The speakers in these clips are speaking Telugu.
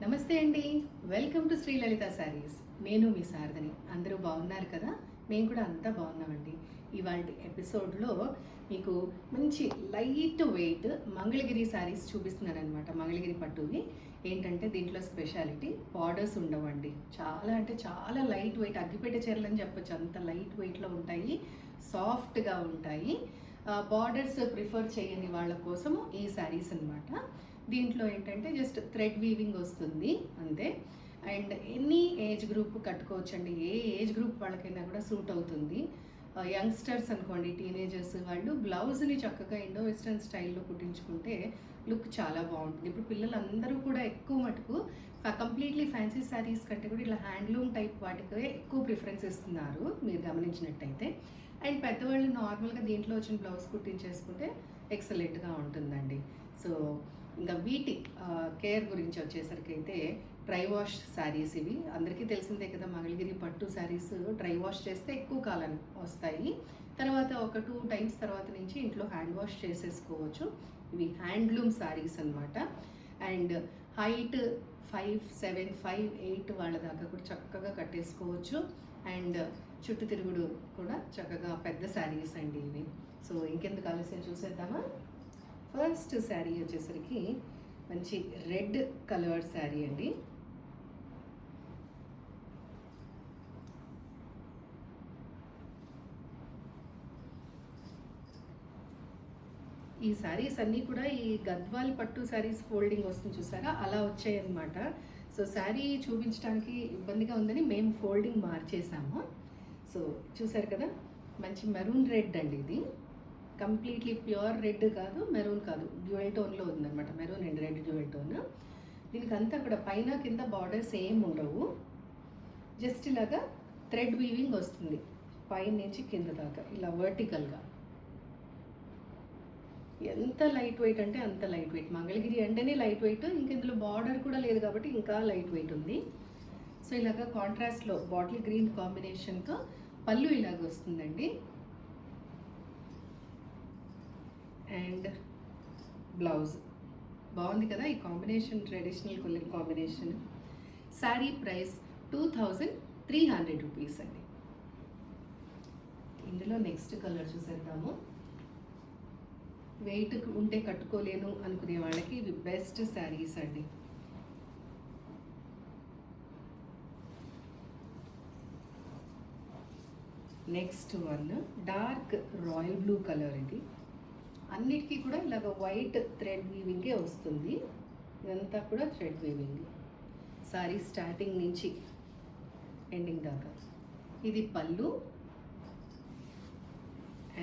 నమస్తే అండి. వెల్కమ్ టు శ్రీ లలిత శారీస్. నేను మీ శారదని. అందరూ బాగున్నారు కదా? మేము కూడా అంతా బాగున్నామండి. ఇవాల్టి ఎపిసోడ్లో మీకు మంచి లైట్ వెయిట్ మంగళగిరి శారీస్ చూపిస్తున్నారనమాట. మంగళగిరి పట్టువి ఏంటంటే దీంట్లో స్పెషాలిటీ బార్డర్స్ ఉండవండి. చాలా అంటే చాలా లైట్ వెయిట్, అగ్గిపెట్టె చీరలు అని చెప్పొచ్చు, అంత లైట్ వెయిట్లో ఉంటాయి, సాఫ్ట్గా ఉంటాయి. బార్డర్స్ ప్రిఫర్ చేయని వాళ్ళ కోసము ఈ శారీస్ అనమాట. దీంట్లో ఏంటంటే జస్ట్ థ్రెడ్ వీవింగ్ వస్తుంది అంతే. అండ్ ఎనీ ఏజ్ గ్రూప్ కట్టుకోవచ్చండి. ఏ ఏజ్ గ్రూప్ వాళ్ళకైనా కూడా సూట్ అవుతుంది. యంగ్స్టర్స్ అనుకోండి, టీనేజర్స్ వాళ్ళు బ్లౌజ్ని చక్కగా ఇండో వెస్ట్రన్ స్టైల్లో కుట్టించుకుంటే లుక్ చాలా బాగుంటుంది. ఇప్పుడు పిల్లలందరూ కూడా ఎక్కువ మటుకు కంప్లీట్లీ ఫ్యాన్సీ శారీస్ కంటే కూడా ఇట్లా హ్యాండ్లూమ్ టైప్ వాటికి ఎక్కువ ప్రిఫరెన్స్ ఇస్తున్నారు, మీరు గమనించినట్టయితే. అండ్ పెద్దవాళ్ళు నార్మల్గా దీంట్లో వచ్చిన బ్లౌజ్ కుట్టించేసుకుంటే ఎక్సలెంట్గా ఉంటుందండి. సో ఇంకా వీటి కేర్ గురించి వచ్చేసరికి అయితే డ్రై వాష్ శారీస్ ఇవి అందరికీ తెలిసిందే కదా. మంగళగిరి పట్టు శారీస్ డ్రై వాష్ చేస్తే ఎక్కువ కాలం వస్తాయి. తర్వాత ఒక 2 times తర్వాత నుంచి ఇంట్లో హ్యాండ్ వాష్ చేసేసుకోవచ్చు. ఇవి హ్యాండ్లూమ్ శారీస్ అనమాట. అండ్ హైట్ 5, 7, 5, 8 వాళ్ళ దాకా కూడా చక్కగా కట్టేసుకోవచ్చు. అండ్ చుట్టూ తిరుగుడు కూడా చక్కగా పెద్ద శారీస్ అండి ఇవి. సో ఇంకెందుకు ఆలస్యం చూసేద్దామా. ఫస్ట్ శారీ వచ్చేసరికి మంచి రెడ్ కలర్ శారీ అండి. ఈ శారీస్ అన్నీ కూడా ఈ గద్వాల్ పట్టు శారీస్ ఫోల్డింగ్ వస్తుంది చూసారా, అలా వచ్చాయి అన్నమాట. సో శారీ చూపించడానికి ఇబ్బందిగా ఉందని మేము ఫోల్డింగ్ మార్చేసాము. సో చూసారు కదా, మంచి మెరూన్ రెడ్ అండి ఇది. కంప్లీట్లీ ప్యూర్ రెడ్ కాదు, మెరూన్ కాదు, డ్యూయల్ టోన్లో ఉందన్నమాట. Maroon and red dual tone. దీనికి అంతా అక్కడ పైన కింద బార్డర్స్ ఏం ఉండవు, జస్ట్ ఇలాగా థ్రెడ్ వీవింగ్ వస్తుంది పైన నుంచి కింద దాకా ఇలా వర్టికల్గా. ఎంత లైట్ వెయిట్ అంటే అంత లైట్ వెయిట్. మంగళగిరి అంటేనే లైట్ వెయిట్, ఇంక ఇందులో బార్డర్ కూడా లేదు కాబట్టి ఇంకా లైట్ వెయిట్ ఉంది. సో ఇలాగా కాంట్రాస్ట్లో బాటిల్ గ్రీన్ కాంబినేషన్తో పళ్ళు ఇలాగ వస్తుందండి. అండ్ బ్లౌజ్ బాగుంది కదా ఈ combination, traditional combination. Sari price 2300 rupees అండి. ఇందులో నెక్స్ట్ కలర్ చూసేద్దాము. వెయిట్ ఉంటే కట్టుకోలేను అనుకునే వాళ్ళకి ఇవి బెస్ట్ శారీస్ అండి. Next one dark royal blue colour. ఇది అన్నిటికీ కూడా ఇలాగ వైట్ థ్రెడ్ వీవింగే వస్తుంది. ఇదంతా కూడా థ్రెడ్ వీవింగ్ సారీ స్టార్టింగ్ నుంచి ఎండింగ్ దాకా. ఇది పళ్ళు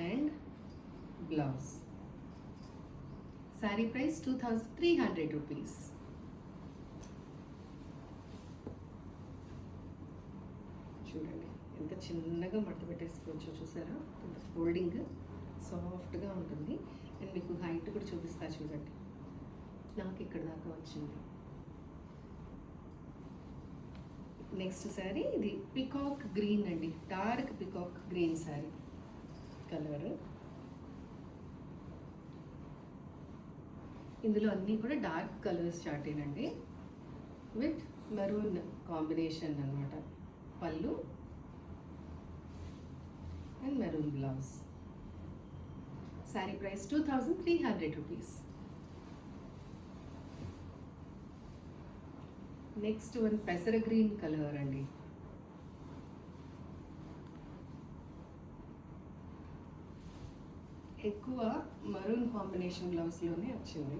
and blouse. Sari price 2300 rupees. చూడండి ఎంత చిన్నగా మడత పెట్టేసుకోవచ్చు, చూసారా ఎంత ఫోల్డింగ్ సాఫ్ట్గా ఉంటుంది. అండ్ మీకు హైట్ కూడా చూపిస్తా చూడండి, నాకు ఇక్కడ దాకా వచ్చింది. నెక్స్ట్ శారీ ఇది పికాక్ గ్రీన్ అండి, dark peacock green sari colour. ఇందులో అన్నీ కూడా డార్క్ కలర్స్ చాటేనండి విత్ మెరూన్ కాంబినేషన్ అనమాట. పళ్ళు and maroon blouse. Sari price 2300 rupees. Next one పెసర గ్రీన్ కలర్ అండి. ఎక్కువ మరూన్ కాంబినేషన్ బ్లౌజ్లోనే వచ్చింది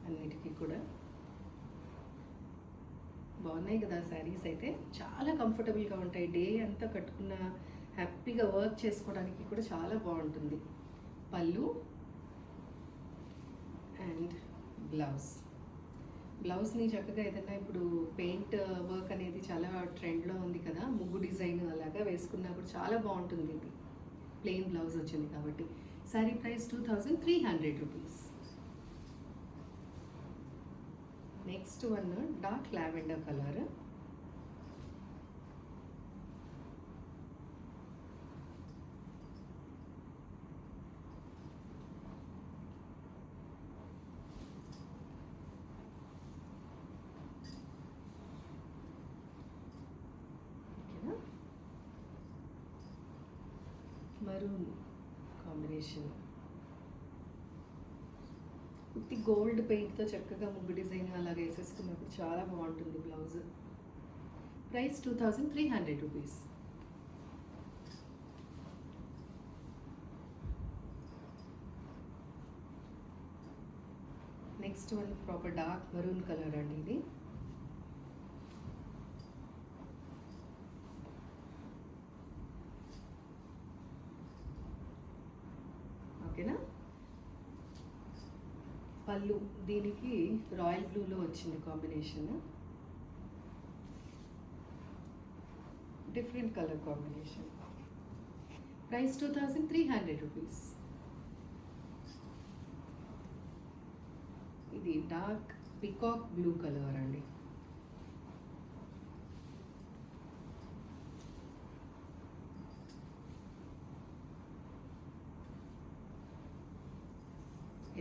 అన్నిటికీ కూడా. బాగున్నాయి కదా శారీస్ అయితే, చాలా కంఫర్టబుల్గా ఉంటాయి. డే అంతా కట్టుకున్న హ్యాపీగా వర్క్ చేసుకోవడానికి కూడా చాలా బాగుంటుంది. పళ్ళు అండ్ బ్లౌజ్. బ్లౌజ్ని చక్కగా ఏదైనా ఇప్పుడు పెయింట్ వర్క్ అనేది చాలా ట్రెండ్లో ఉంది కదా, ముగ్గు డిజైన్ అలాగా వేసుకున్నా కూడా చాలా బాగుంటుంది. ఇది ప్లెయిన్ బ్లౌజ్ వచ్చింది కాబట్టి. Sari price 2300 rupees. Next one dark lavender colour. Maroon combination. ఉత్తి గోల్డ్ పెయింట్తో చక్కగా ముగ్గు డిజైన్ అలాగే వేసేసుకున్నప్పుడు చాలా బాగుంటుంది blouse. Price 2300 rupees. Next one proper dark maroon colour అండి ఇది. ఓకేనా. పళ్ళు దీనికి రాయల్ బ్లూలో వచ్చింది combination, different colour combination. Price 2300 rupees. ఇది డార్క్ పికాక్ బ్లూ కలర్ అండి.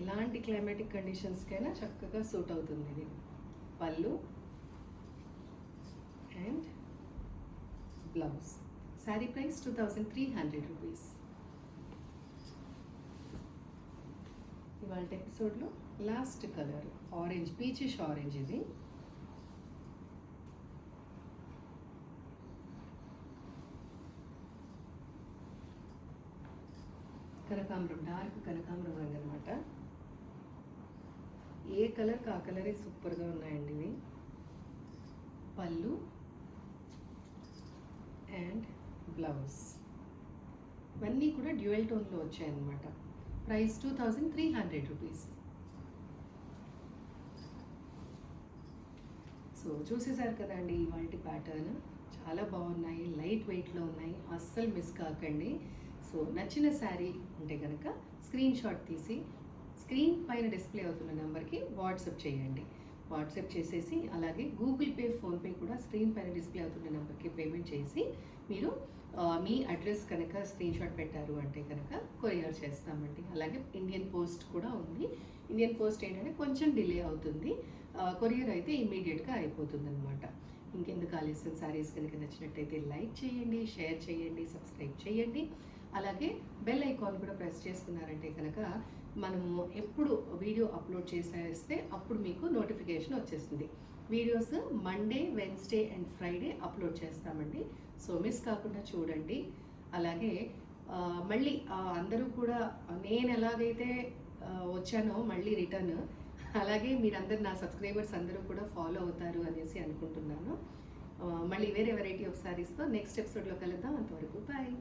ఎలాంటి క్లైమాటిక్ కండిషన్స్కైనా చక్కగా సూట్ అవుతుంది ఇది. పళ్ళు and blouse. Sari price 2300 rupees. ఇవాళ ఎపిసోడ్లో last colour orange, peachish orange. ఇది కనకాంబరం, డార్క్ కనకాంబరం రంగు అనమాట. ఏ కలర్ ఆ కలరే సూపర్గా ఉన్నాయండి ఇవి. పళ్ళు అండ్ బ్లౌజ్ ఇవన్నీ కూడా డ్యూయల్ టోన్లో వచ్చాయన్నమాట. Price 2300 rupees. సో చూసేసారు కదండి ఇవాళ ప్యాటర్న్. చాలా బాగున్నాయి, లైట్ వెయిట్లో ఉన్నాయి, అస్సలు మిస్ కాకండి. సో నచ్చిన శారీ ఉంటే కనుక స్క్రీన్ షాట్ తీసి స్క్రీన్ పైన డిస్ప్లే అవుతున్న నెంబర్కి వాట్సాప్ చేయండి. వాట్సాప్ చేసేసి అలాగే గూగుల్ పే, ఫోన్పే కూడా స్క్రీన్ పైన డిస్ప్లే అవుతున్న నెంబర్కి పేమెంట్ చేసి మీరు మీ అడ్రస్ కనుక స్క్రీన్ షాట్ పెట్టారు అంటే కనుక కొరియర్ చేస్తామండి. అలాగే ఇండియన్ పోస్ట్ కూడా ఉంది. ఇండియన్ పోస్ట్ ఏంటంటే కొంచెం డిలే అవుతుంది, కొరియర్ అయితే ఇమీడియట్గా అయిపోతుంది అనమాట. ఇంకెందుకు ఆలస్యం. శారీస్ కనుక నచ్చినట్టయితే లైక్ చేయండి, షేర్ చేయండి, సబ్స్క్రైబ్ చేయండి. అలాగే బెల్ ఐకాన్ కూడా ప్రెస్ చేసుకున్నారంటే కనుక మనము ఎప్పుడు వీడియో అప్లోడ్ చేసేస్తే అప్పుడు మీకు నోటిఫికేషన్ వచ్చేస్తుంది. Videos Monday, Wednesday and Friday upload చేస్తామండి. సో మిస్ కాకుండా చూడండి. అలాగే మళ్ళీ అందరూ కూడా నేను ఎలాగైతే వచ్చానో మళ్ళీ రిటర్న్, అలాగే మీరందరూ నా సబ్స్క్రైబర్స్ అందరూ కూడా ఫాలో అవుతారు అనేసి అనుకుంటున్నాను. మళ్ళీ వేరే వెరైటీ ఆఫ్ శారీస్తో నెక్స్ట్ ఎపిసోడ్లో కలుద్దాం. అంతవరకు బాయ్.